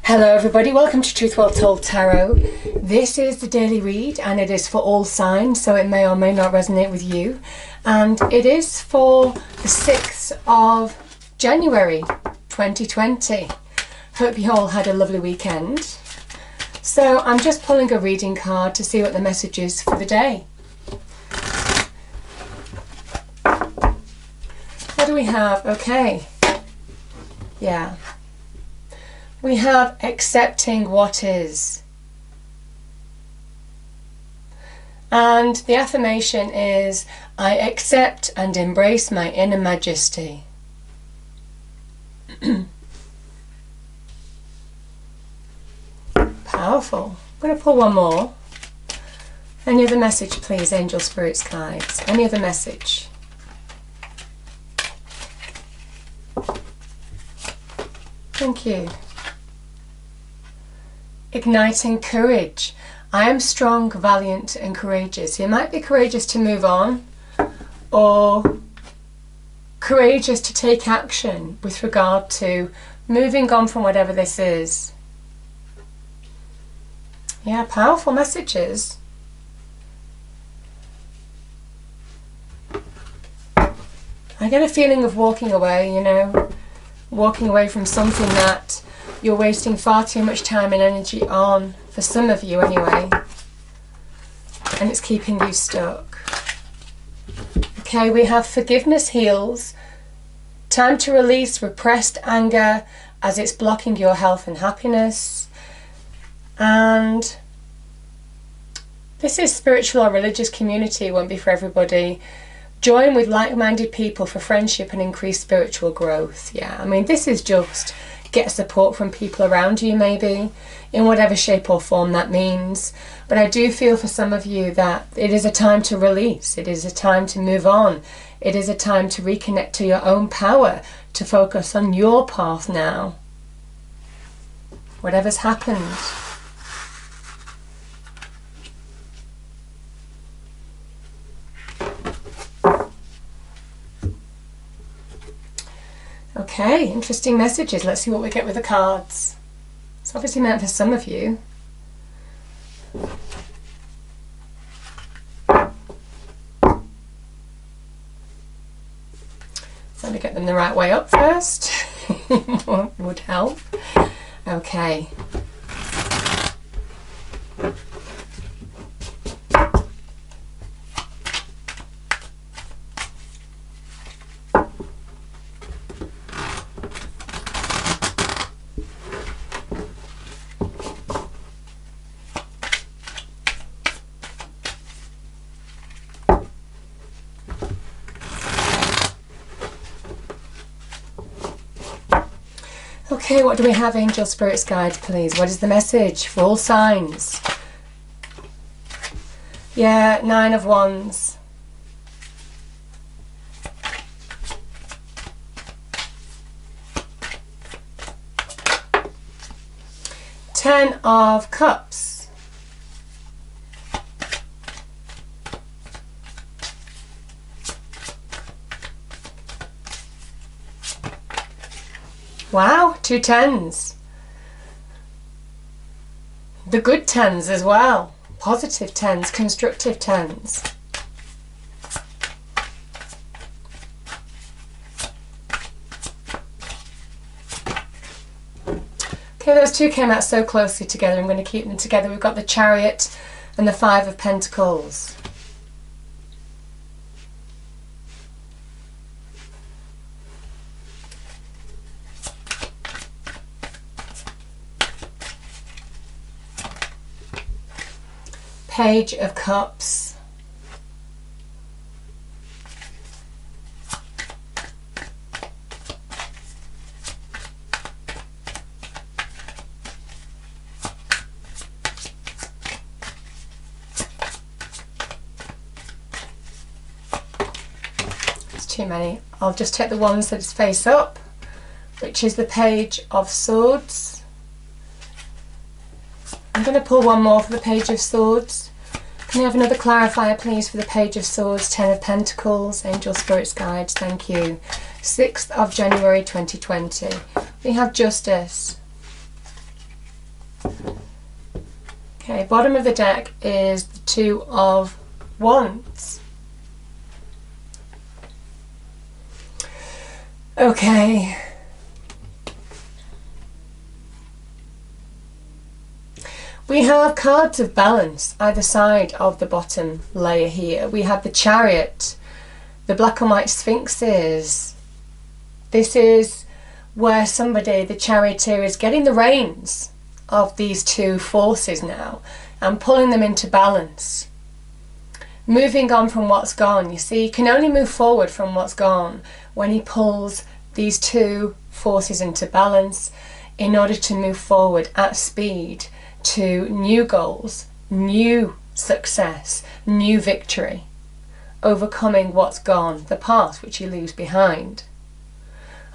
Hello everybody, welcome to Truth Well Told Tarot. This is the daily read and it is for all signs, so it may or may not resonate with you. And it is for the 6th of January 2020. Hope you all had a lovely weekend. So I'm just pulling a reading card to see what the message is for the day. What do we have? Okay. Yeah. We have accepting what is. And the affirmation is, I accept and embrace my inner majesty. Powerful. I'm going to pull one more. Any other message, please, angel, spirits, guides? Any other message? Thank you. Igniting courage. I am strong, valiant and courageous. You might be courageous to move on or courageous to take action with regard to moving on from whatever this is. Yeah, powerful messages. I get a feeling of walking away, you know, walking away from something that you're wasting far too much time and energy on, for some of you anyway, and it's keeping you stuck. Okay, we have forgiveness heals. Time to release repressed anger as it's blocking your health and happiness. And this is spiritual or religious community, won't be for everybody. Join with like-minded people for friendship and increased spiritual growth. Yeah, I mean, this is just get support from people around you, maybe, in whatever shape or form that means. But I do feel for some of you that it is a time to release. It is a time to move on. It is a time to reconnect to your own power, to focus on your path now. Whatever's happened. Okay, interesting messages. Let's see what we get with the cards. It's obviously meant for some of you. So to get them the right way up first would help. Okay. Okay, what do we have, angel, spirits, guides, please? What is the message for all signs? Yeah, 9 of Wands. Ten of Cups. Wow, 2 tens. The good tens as well. Positive tens, constructive tens. Okay, those two came out so closely together. I'm going to keep them together. We've got the Chariot and the 5 of Pentacles. Page of Cups. It's too many. I'll just take the ones that's face up, which is the Page of Swords. I'm going to pull one more for the Page of Swords. Can we have another clarifier, please, for the Page of Swords, 10 of Pentacles, angel, spirits, guides, thank you. 6th of January 2020. We have Justice. Okay, bottom of the deck is the Two of Wands. Okay. We have cards of balance either side of the bottom layer here. We have the Chariot, the black and white sphinxes. This is where somebody, the charioteer, is getting the reins of these two forces now and pulling them into balance. Moving on from what's gone. You see, you can only move forward from what's gone when he pulls these two forces into balance in order to move forward at speed to new goals, new success, new victory, overcoming what's gone, the past which he leaves behind.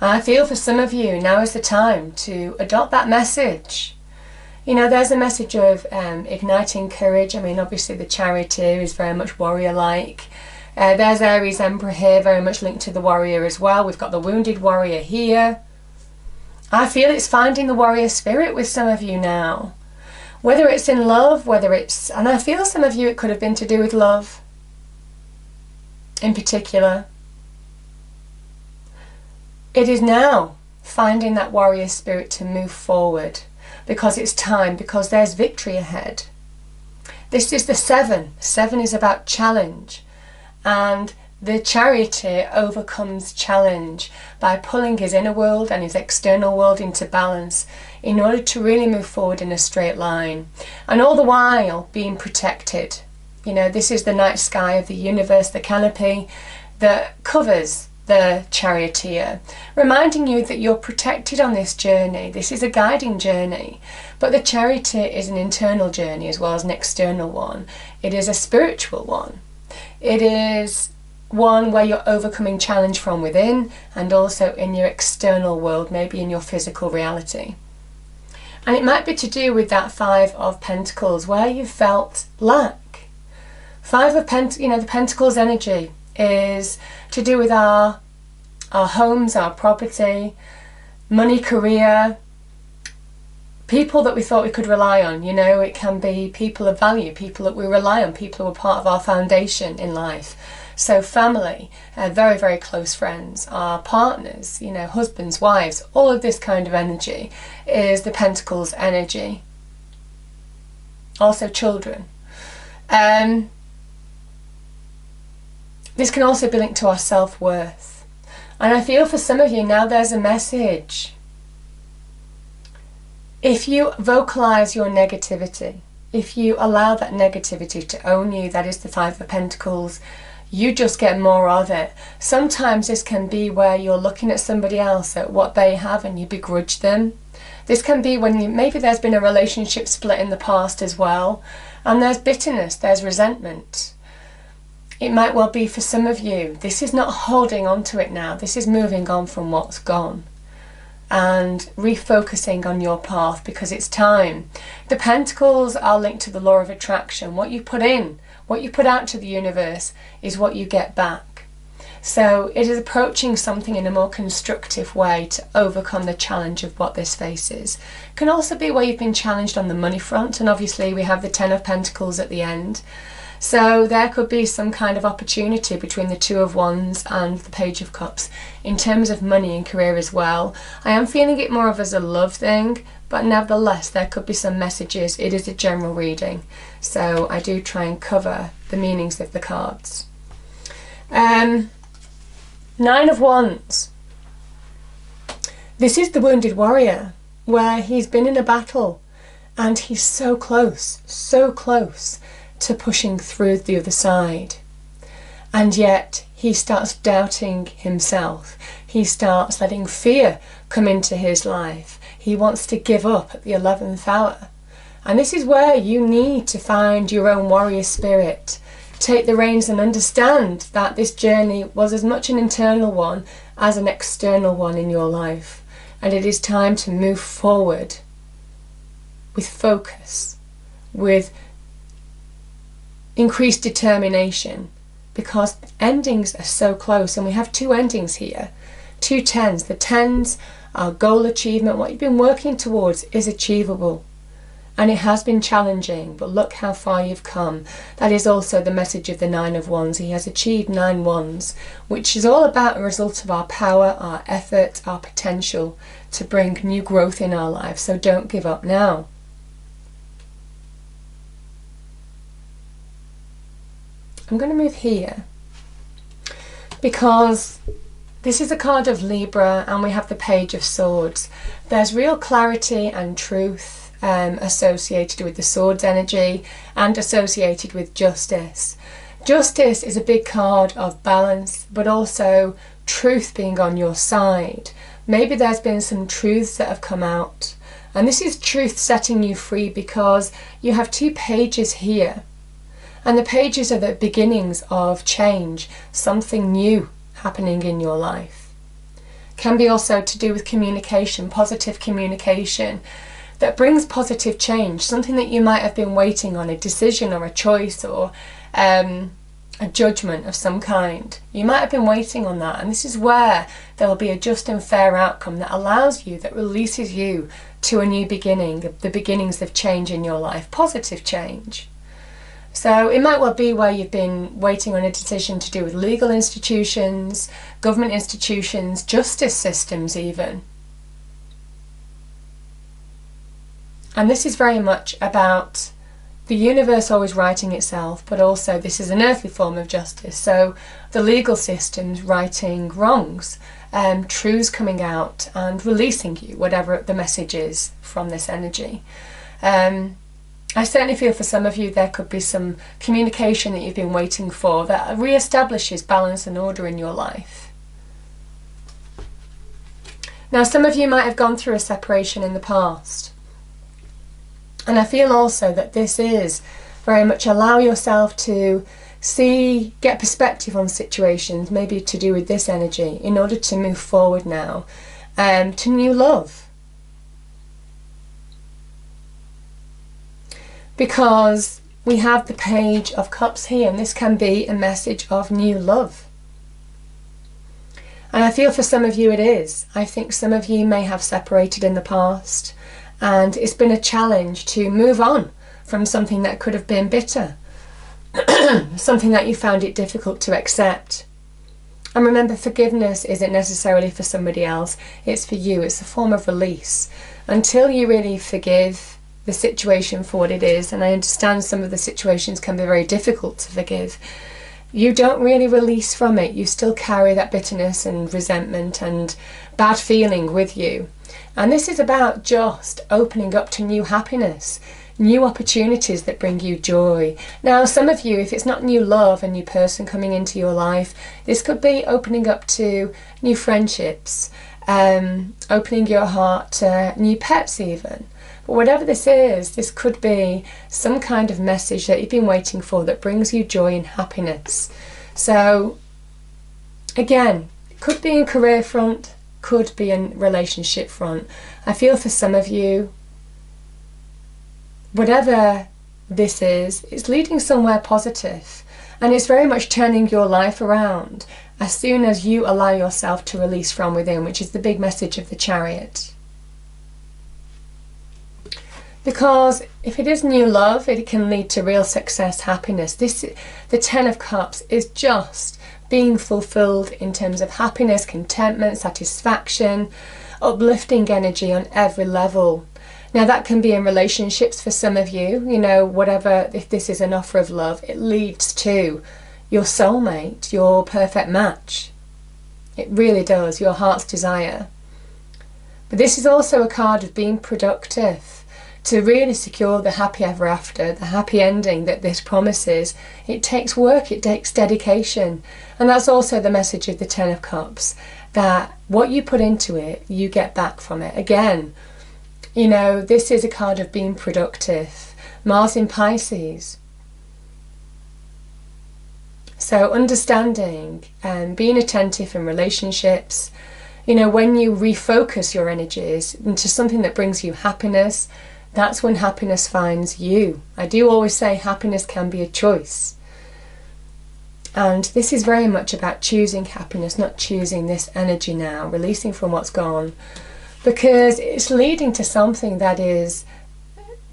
And I feel for some of you, now is the time to adopt that message. You know, there's a message of igniting courage. I mean, obviously the charioteer is very much warrior-like. There's Aries Emperor here, very much linked to the warrior as well. We've got the wounded warrior here. I feel it's finding the warrior spirit with some of you now. Whether it's in love, whether it's... And I feel some of you it could have been to do with love in particular. It is now finding that warrior spirit to move forward because it's time, because there's victory ahead. This is the 7. 7 is about challenge. And the charioteer overcomes challenge by pulling his inner world and his external world into balance in order to really move forward in a straight line. And all the while being protected. You know, this is the night sky of the universe, the canopy that covers the charioteer, reminding you that you're protected on this journey. This is a guiding journey, but the charioteer is an internal journey as well as an external one. It is a spiritual one. It is one where you're overcoming challenge from within and also in your external world, maybe in your physical reality. And it might be to do with that 5 of Pentacles where you felt lack. 5 of Pentacles, you know, the Pentacles energy is to do with our homes, our property, money, career, people that we thought we could rely on. You know, it can be people of value, people that we rely on, people who are part of our foundation in life. So family, very, very close friends, our partners, you know, husbands, wives, all of this kind of energy is the Pentacles energy. Also children. This can also be linked to our self-worth. And I feel for some of you now there's a message. If you vocalize your negativity, if you allow that negativity to own you, that is the 5 of Pentacles, you just get more of it. Sometimes this can be where you're looking at somebody else, at what they have, and you begrudge them. This can be when maybe there's been a relationship split in the past as well, and there's bitterness, there's resentment. It might well be for some of you, this is not holding on to it now, this is moving on from what's gone and refocusing on your path because it's time. The Pentacles are linked to the law of attraction. What you put in, what you put out to the universe is what you get back. So it is approaching something in a more constructive way to overcome the challenge of what this faces. It can also be where you've been challenged on the money front, and obviously we have the 10 of Pentacles at the end. So there could be some kind of opportunity between the 2 of Wands and the Page of Cups in terms of money and career as well. I am feeling it more of as a love thing, but nevertheless there could be some messages. It is a general reading, so I do try and cover the meanings of the cards. 9 of Wands. This is the wounded warrior, where he's been in a battle and he's so close to pushing through the other side, and yet he starts doubting himself. He starts letting fear come into his life. He wants to give up at the 11th hour, and this is where you need to find your own warrior spirit. Take the reins and understand that this journey was as much an internal one as an external one in your life, and it is time to move forward with focus, with increased determination, because endings are so close, and we have 2 endings here, 2 10s. The 10s are goal achievement. What you've been working towards is achievable, And it has been challenging, but look how far you've come. That is also the message of the Nine of Wands. He has achieved 9 wands, which is all about a result of our power, our effort, our potential to bring new growth in our lives. So don't give up now. I'm going to move here because this is a card of Libra and we have the Page of Swords. There's real clarity and truth associated with the Swords energy and associated with justice. Justice is a big card of balance, but also truth being on your side. Maybe there's been some truths that have come out, and this is truth setting you free because you have 2 pages here, and the pages are the beginnings of change, something new happening in your life. Can be also to do with communication, positive communication that brings positive change, something that you might have been waiting on, a decision or a choice or a judgment of some kind. You might have been waiting on that, and this is where there will be a just and fair outcome that allows you, that releases you to a new beginning, the beginnings of change in your life, positive change. So it might well be where you've been waiting on a decision to do with legal institutions, government institutions, justice systems even. And this is very much about the universe always righting itself, but also this is an earthly form of justice. So the legal system's righting wrongs, truths coming out and releasing you, whatever the message is from this energy. I certainly feel for some of you there could be some communication that you've been waiting for that re-establishes balance and order in your life. Now some of you might have gone through a separation in the past. And I feel also that this is very much allow yourself to see, get perspective on situations, maybe to do with this energy, in order to move forward now to new love. Because we have the Page of Cups here, and this can be a message of new love. And I feel for some of you it is. I think some of you may have separated in the past, and it's been a challenge to move on from something that could have been bitter, something that you found it difficult to accept. And remember, forgiveness isn't necessarily for somebody else, it's for you. It's a form of release. Until you really forgive the situation for what it is, and I understand some of the situations can be very difficult to forgive, you don't really release from it. You still carry that bitterness and resentment and bad feeling with you. And this is about just opening up to new happiness, new opportunities that bring you joy. Now, some of you, if it's not new love, a new person coming into your life, this could be opening up to new friendships, opening your heart to new pets even. But whatever this is, this could be some kind of message that you've been waiting for that brings you joy and happiness. So, again, it could be in career front, could be in relationship front. I feel for some of you, whatever this is, it's leading somewhere positive, and it's very much turning your life around as soon as you allow yourself to release from within, which is the big message of the Chariot. Because if it is new love, it can lead to real success, happiness. The 10 of Cups is just being fulfilled in terms of happiness, contentment, satisfaction, uplifting energy on every level. Now that can be in relationships for some of you, you know, whatever, if this is an offer of love, it leads to your soulmate, your perfect match. It really does, your heart's desire. But this is also a card of being productive. To really secure the happy ever after, the happy ending that this promises, it takes work, it takes dedication. And that's also the message of the 10 of Cups, that what you put into it, you get back from it. Again, you know, this is a card of being productive. Mars in Pisces. So understanding and being attentive in relationships, you know, when you refocus your energies into something that brings you happiness, that's when happiness finds you. I do always say happiness can be a choice. And this is very much about choosing happiness, not choosing this energy now, releasing from what's gone. Because it's leading to something that is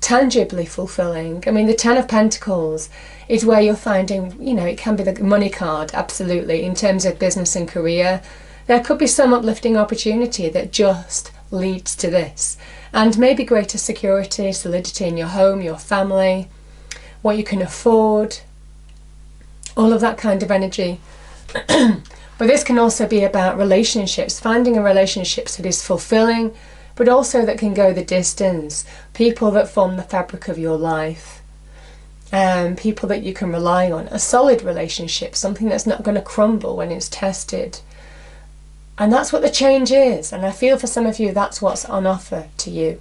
tangibly fulfilling. I mean, the Ten of Pentacles is where you're finding, you know, it can be the money card, absolutely, in terms of business and career. There could be some uplifting opportunity that just leads to this. And maybe greater security, solidity in your home, your family, what you can afford, all of that kind of energy. But this can also be about relationships, finding a relationship that is fulfilling, but also that can go the distance. People that form the fabric of your life, people that you can rely on, a solid relationship, something that's not going to crumble when it's tested. And that's what the change is. And I feel for some of you, that's what's on offer to you.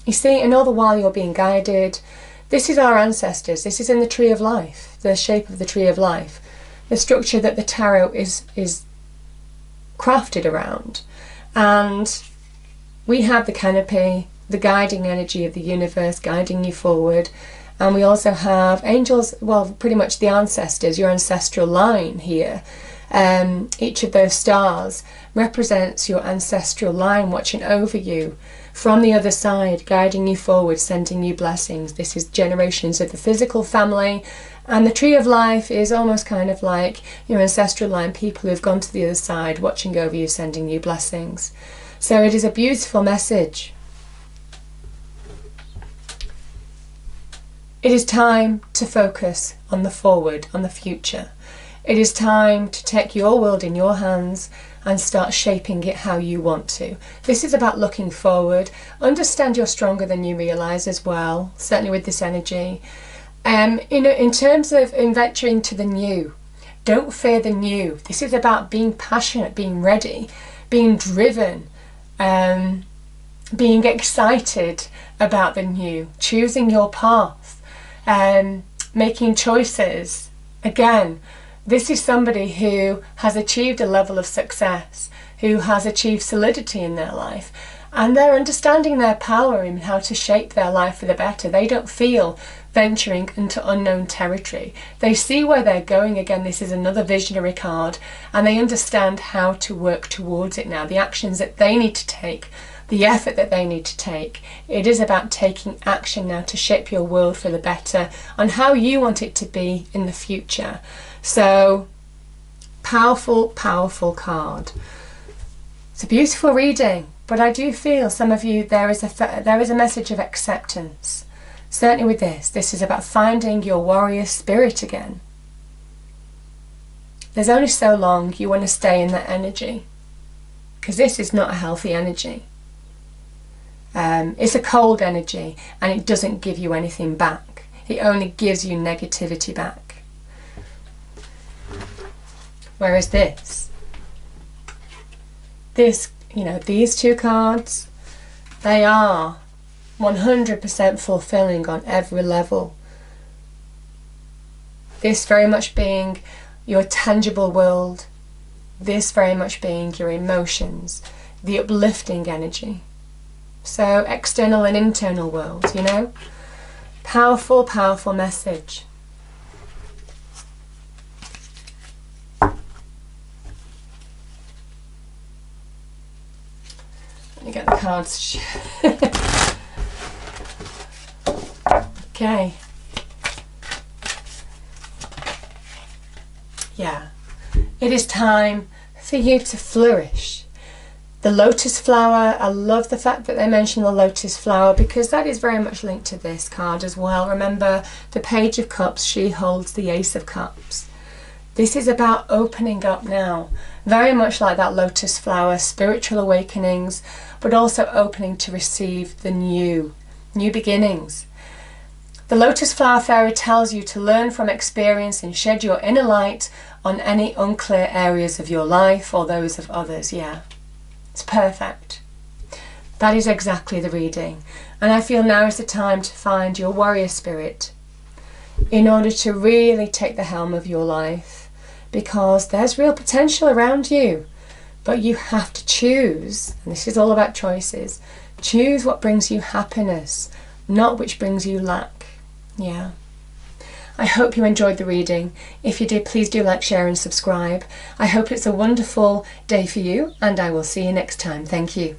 You see, and all the while you're being guided. This is our ancestors. This is in the tree of life, the shape of the tree of life, the structure that the tarot is crafted around. And we have the canopy, the guiding energy of the universe guiding you forward. And we also have angels, well, pretty much the ancestors, your ancestral line here. Each of those stars represents your ancestral line watching over you from the other side, guiding you forward, sending you blessings. This is generations of the physical family, and the tree of life is almost kind of like your ancestral line, people who've gone to the other side, watching over you, sending you blessings. So it is a beautiful message. It is time to focus on the forward, on the future. It is time to take your world in your hands and start shaping it how you want to. This is about looking forward. Understand you're stronger than you realise as well, certainly with this energy. In terms of venturing to the new, don't fear the new. This is about being passionate, being ready, being driven, being excited about the new, choosing your path, making choices. Again, this is somebody who has achieved a level of success, who has achieved solidity in their life, and they're understanding their power in how to shape their life for the better. They don't feel venturing into unknown territory. They see where they're going. Again, this is another visionary card, and they understand how to work towards it now, the actions that they need to take, the effort that they need to take. It is about taking action now to shape your world for the better on how you want it to be in the future. So, powerful, powerful card. It's a beautiful reading, but I do feel some of you, there is a message of acceptance. Certainly with this is about finding your warrior spirit again. There's only so long you want to stay in that energy, because this is not a healthy energy. It's a cold energy, and it doesn't give you anything back. It only gives you negativity back. Whereas this, you know, these two cards, they are 100% fulfilling on every level. This very much being your tangible world, this very much being your emotions, the uplifting energy. So external and internal world, you know. Powerful, powerful message. Let me get the cards. Okay. Yeah. It is time for you to flourish. The lotus flower, I love the fact that they mention the lotus flower, because that is very much linked to this card as well. Remember, the Page of Cups, she holds the Ace of Cups. This is about opening up now, very much like that lotus flower, spiritual awakenings, but also opening to receive the new beginnings. The Lotus Flower Fairy tells you to learn from experience and shed your inner light on any unclear areas of your life or those of others. Yeah, it's perfect. That is exactly the reading. And I feel now is the time to find your warrior spirit in order to really take the helm of your life, because there's real potential around you. But you have to choose, and this is all about choices. Choose what brings you happiness, not which brings you lack. Yeah. I hope you enjoyed the reading. If you did, please do like, share and subscribe. I hope it's a wonderful day for you, and I will see you next time. Thank you.